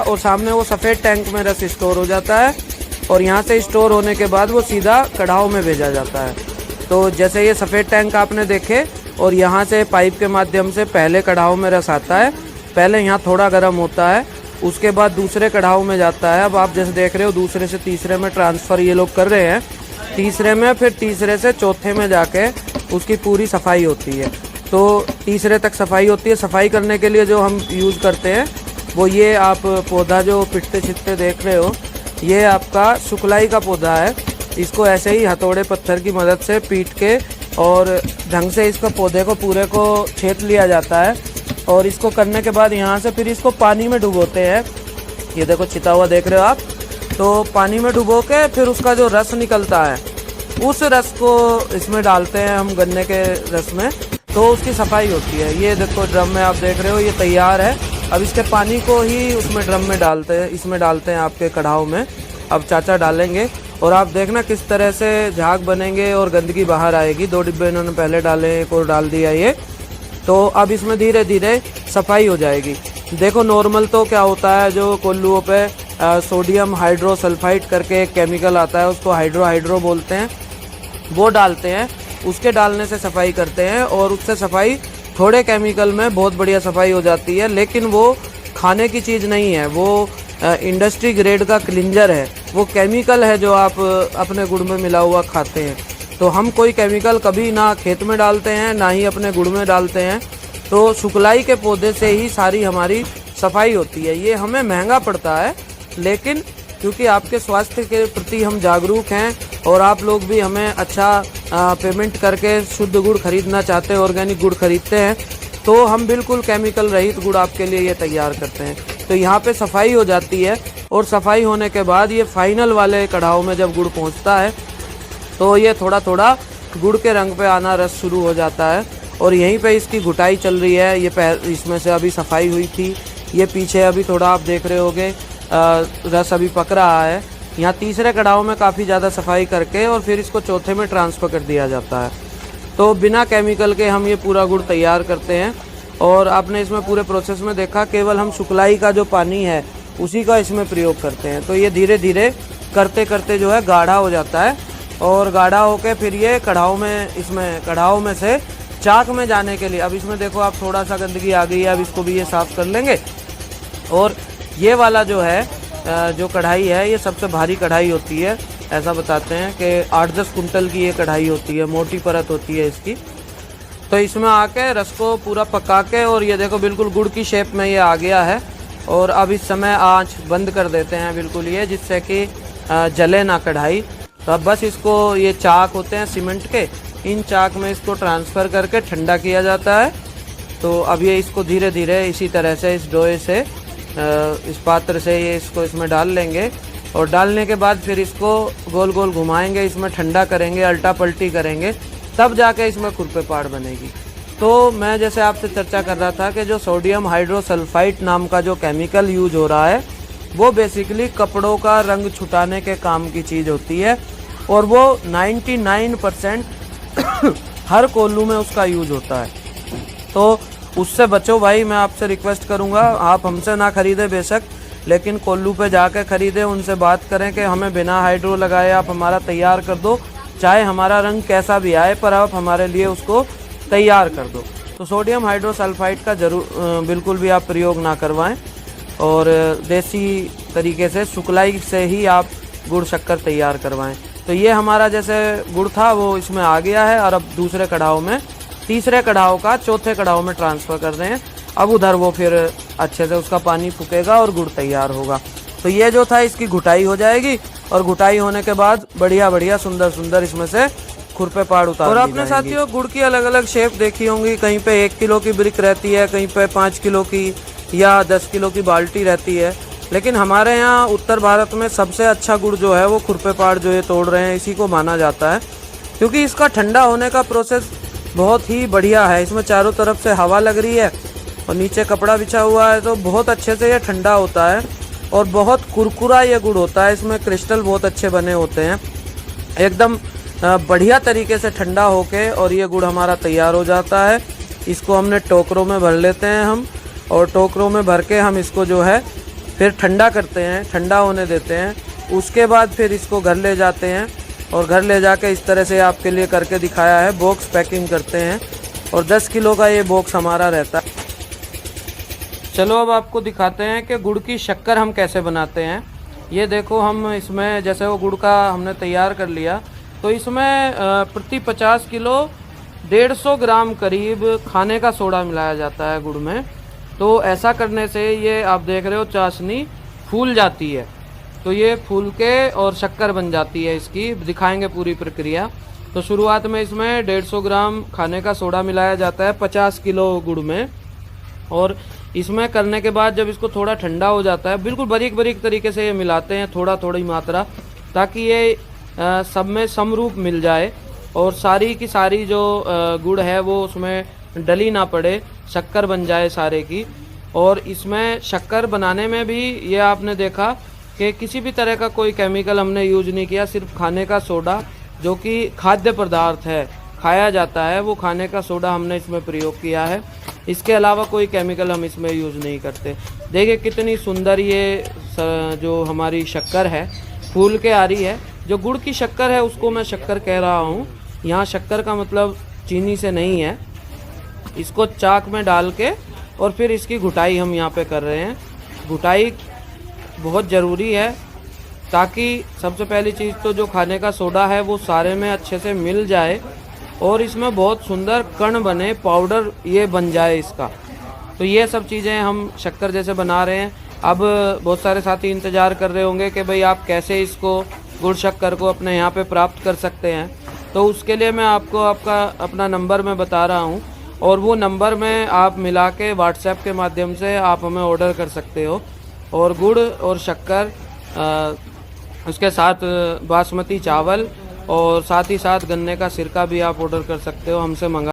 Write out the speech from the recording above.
और सामने वो सफ़ेद टैंक में रस स्टोर हो जाता है और यहाँ से स्टोर होने के बाद वो सीधा कढ़ाओं में भेजा जाता है। तो जैसे ये सफ़ेद टैंक आपने देखे और यहाँ से पाइप के माध्यम से पहले कढ़ाओं में रस आता है, पहले यहाँ थोड़ा गर्म होता है, उसके बाद दूसरे कढ़ाओं में जाता है। अब आप जैसे देख रहे हो दूसरे से तीसरे में ट्रांसफ़र ये लोग कर रहे हैं, तीसरे में, फिर तीसरे से चौथे में जाके उसकी पूरी सफाई होती है। तो तीसरे तक सफाई होती है। सफाई करने के लिए जो हम यूज़ करते हैं वो ये आप पौधा जो पिटते छिटते देख रहे हो, ये आपका सुकलाई का पौधा है। इसको ऐसे ही हथौड़े पत्थर की मदद से पीट के और ढंग से इसको पौधे को पूरे को छेद लिया जाता है और इसको करने के बाद यहाँ से फिर इसको पानी में डुबोते हैं। ये देखो छिता हुआ देख रहे हो आप। तो पानी में डुबो के फिर उसका जो रस निकलता है उस रस को इसमें डालते हैं हम, गन्ने के रस में, तो उसकी सफाई होती है। ये देखो ड्रम में आप देख रहे हो ये तैयार है। अब इसके पानी को ही उसमें ड्रम में डालते हैं, इसमें डालते हैं आपके कढ़ाओं में। अब चाचा डालेंगे और आप देखना किस तरह से झाग बनेंगे और गंदगी बाहर आएगी। 2 डिब्बे इन्होंने पहले डाले, एक और डाल दिया ये। तो अब इसमें धीरे धीरे सफाई हो जाएगी। देखो नॉर्मल तो क्या होता है, जो कोल्लुओं पे सोडियम हाइड्रोसल्फाइड करके एक केमिकल आता है, उसको हाइड्रो बोलते हैं, वो डालते हैं। उसके डालने से सफाई करते हैं और उससे सफाई थोड़े केमिकल में बहुत बढ़िया सफाई हो जाती है। लेकिन वो खाने की चीज़ नहीं है, वो इंडस्ट्री ग्रेड का क्लिंजर है, वो केमिकल है जो आप अपने गुड़ में मिला हुआ खाते हैं। तो हम कोई केमिकल कभी ना खेत में डालते हैं ना ही अपने गुड़ में डालते हैं। तो सुकलाई के पौधे से ही सारी हमारी सफाई होती है। ये हमें महंगा पड़ता है, लेकिन क्योंकि आपके स्वास्थ्य के प्रति हम जागरूक हैं और आप लोग भी हमें अच्छा पेमेंट करके शुद्ध गुड़ खरीदना चाहते हैं, ऑर्गेनिक गुड़ खरीदते हैं, तो हम बिल्कुल केमिकल रहित गुड़ आपके लिए ये तैयार करते हैं। तो यहाँ पे सफाई हो जाती है और सफाई होने के बाद ये फाइनल वाले कढ़ाओं में जब गुड़ पहुँचता है तो ये थोड़ा थोड़ा गुड़ के रंग पे आना रस शुरू हो जाता है और यहीं पे इसकी घुटाई चल रही है। ये इसमें से अभी सफाई हुई थी, ये पीछे अभी थोड़ा आप देख रहे होगे रस अभी पक रहा है। यहाँ तीसरे कढ़ाओं में काफ़ी ज़्यादा सफाई करके और फिर इसको चौथे में ट्रांसफ़र कर दिया जाता है। तो बिना केमिकल के हम ये पूरा गुड़ तैयार करते हैं और आपने इसमें पूरे प्रोसेस में देखा केवल हम सुकलाई का जो पानी है उसी का इसमें प्रयोग करते हैं। तो ये धीरे धीरे करते करते जो है गाढ़ा हो जाता है और गाढ़ा होके फिर ये कढ़ाओं में, इसमें कढ़ाओं में से चाक में जाने के लिए, अब इसमें देखो आप थोड़ा सा गंदगी आ गई है, अब इसको भी ये साफ़ कर लेंगे। और ये वाला जो है जो कढ़ाई है ये सबसे भारी कढ़ाई होती है। ऐसा बताते हैं कि 8-10 कुंटल की ये कढ़ाई होती है, मोटी परत होती है इसकी। तो इसमें आके रस को पूरा पका के और ये देखो बिल्कुल गुड़ की शेप में ये आ गया है। और अब इस समय आंच बंद कर देते हैं बिल्कुल ये, जिससे कि जले ना कढ़ाई। तो अब बस इसको, ये चाक होते हैं सीमेंट के, इन चाक में इसको ट्रांसफ़र करके ठंडा किया जाता है। तो अब ये इसको धीरे धीरे इसी तरह से इस डोए से, इस पात्र से ये इसको इसमें डाल लेंगे और डालने के बाद फिर इसको गोल गोल घुमाएंगे, इसमें ठंडा करेंगे, अल्टा पल्टी करेंगे, तब जाके इसमें खुरपे पाड़ बनेगी। तो मैं जैसे आपसे चर्चा कर रहा था कि जो सोडियम हाइड्रोसल्फाइड नाम का जो केमिकल यूज हो रहा है वो बेसिकली कपड़ों का रंग छुटाने के काम की चीज़ होती है और वो 99% हर कोल्लू में उसका यूज होता है। तो उससे बचो भाई, मैं आपसे रिक्वेस्ट करूंगा, आप हमसे ना खरीदें बेशक, लेकिन कोल्लू पे जाके खरीदें, उनसे बात करें कि हमें बिना हाइड्रो लगाए आप हमारा तैयार कर दो, चाहे हमारा रंग कैसा भी आए पर आप हमारे लिए उसको तैयार कर दो। तो सोडियम हाइड्रोसल्फाइड का बिल्कुल भी आप प्रयोग ना करवाएं और देसी तरीके से सुकलाई से ही आप गुड़ शक्कर तैयार करवाएं। तो ये हमारा जैसे गुड़ था वो इसमें आ गया है और अब दूसरे कढ़ाओं में, तीसरे कढ़ाओ का चौथे कढ़ाओ में ट्रांसफ़र कर रहे हैं। अब उधर वो फिर अच्छे से उसका पानी फूकेगा और गुड़ तैयार होगा। तो ये जो था इसकी घुटाई हो जाएगी और घुटाई होने के बाद बढ़िया बढ़िया सुंदर सुंदर इसमें से खुरपे पाड़ उतार। और आपने साथियों गुड़ की अलग अलग शेप देखी होंगी, कहीं पे 1 किलो की ब्रिक रहती है, कहीं पे 5 किलो की या 10 किलो की बाल्टी रहती है। लेकिन हमारे यहाँ उत्तर भारत में सबसे अच्छा गुड़ जो है वो खुरपे पाड़ जो ये तोड़ रहे हैं इसी को माना जाता है, क्योंकि इसका ठंडा होने का प्रोसेस बहुत ही बढ़िया है। इसमें चारों तरफ से हवा लग रही है और नीचे कपड़ा बिछा हुआ है, तो बहुत अच्छे से ये ठंडा होता है और बहुत कुरकुरा ये गुड़ होता है। इसमें क्रिस्टल बहुत अच्छे बने होते हैं, एकदम बढ़िया तरीके से ठंडा होके और ये गुड़ हमारा तैयार हो जाता है। इसको हमने टोकरों में भर लेते हैं हम, और टोकरों में भर के हम इसको जो है फिर ठंडा करते हैं, ठंडा होने देते हैं। उसके बाद फिर इसको घर ले जाते हैं और घर ले जाके इस तरह से आपके लिए करके दिखाया है, बॉक्स पैकिंग करते हैं और 10 किलो का ये बॉक्स हमारा रहता है। चलो अब आपको दिखाते हैं कि गुड़ की शक्कर हम कैसे बनाते हैं। ये देखो, हम इसमें जैसे वो गुड़ का हमने तैयार कर लिया, तो इसमें प्रति 50 किलो 150 ग्राम करीब खाने का सोडा मिलाया जाता है गुड़ में। तो ऐसा करने से ये आप देख रहे हो चाशनी फूल जाती है, तो ये फूल के और शक्कर बन जाती है। इसकी दिखाएंगे पूरी प्रक्रिया। तो शुरुआत में इसमें 150 ग्राम खाने का सोडा मिलाया जाता है 50 किलो गुड़ में, और इसमें करने के बाद जब इसको थोड़ा ठंडा हो जाता है, बिल्कुल बारीक बारीक तरीके से ये मिलाते हैं, थोड़ा थोड़ी मात्रा, ताकि ये सब में समरूप मिल जाए और सारी की सारी जो गुड़ है वो उसमें डली ना पड़े, शक्कर बन जाए सारे की। और इसमें शक्कर बनाने में भी ये आपने देखा कि किसी भी तरह का कोई केमिकल हमने यूज नहीं किया, सिर्फ खाने का सोडा जो कि खाद्य पदार्थ है, खाया जाता है, वो खाने का सोडा हमने इसमें प्रयोग किया है। इसके अलावा कोई केमिकल हम इसमें यूज़ नहीं करते। देखिए कितनी सुंदर ये जो हमारी शक्कर है फूल के आ रही है। जो गुड़ की शक्कर है उसको मैं शक्कर कह रहा हूँ, यहाँ शक्कर का मतलब चीनी से नहीं है। इसको चाक में डाल के और फिर इसकी घुटाई हम यहाँ पे कर रहे हैं। घुटाई बहुत ज़रूरी है, ताकि सबसे पहली चीज़ तो जो खाने का सोडा है वो सारे में अच्छे से मिल जाए और इसमें बहुत सुंदर कण बने, पाउडर ये बन जाए इसका। तो ये सब चीज़ें हम शक्कर जैसे बना रहे हैं। अब बहुत सारे साथी इंतज़ार कर रहे होंगे कि भाई आप कैसे इसको गुड़ शक्कर को अपने यहाँ पे प्राप्त कर सकते हैं। तो उसके लिए मैं आपको अपना नंबर मैं बता रहा हूँ, और वो नंबर में आप मिला के व्हाट्सएप के माध्यम से आप हमें ऑर्डर कर सकते हो। और गुड़ और शक्कर, उसके साथ बासमती चावल और साथ ही साथ गन्ने का सिरका भी आप ऑर्डर कर सकते हो, हमसे मंगा।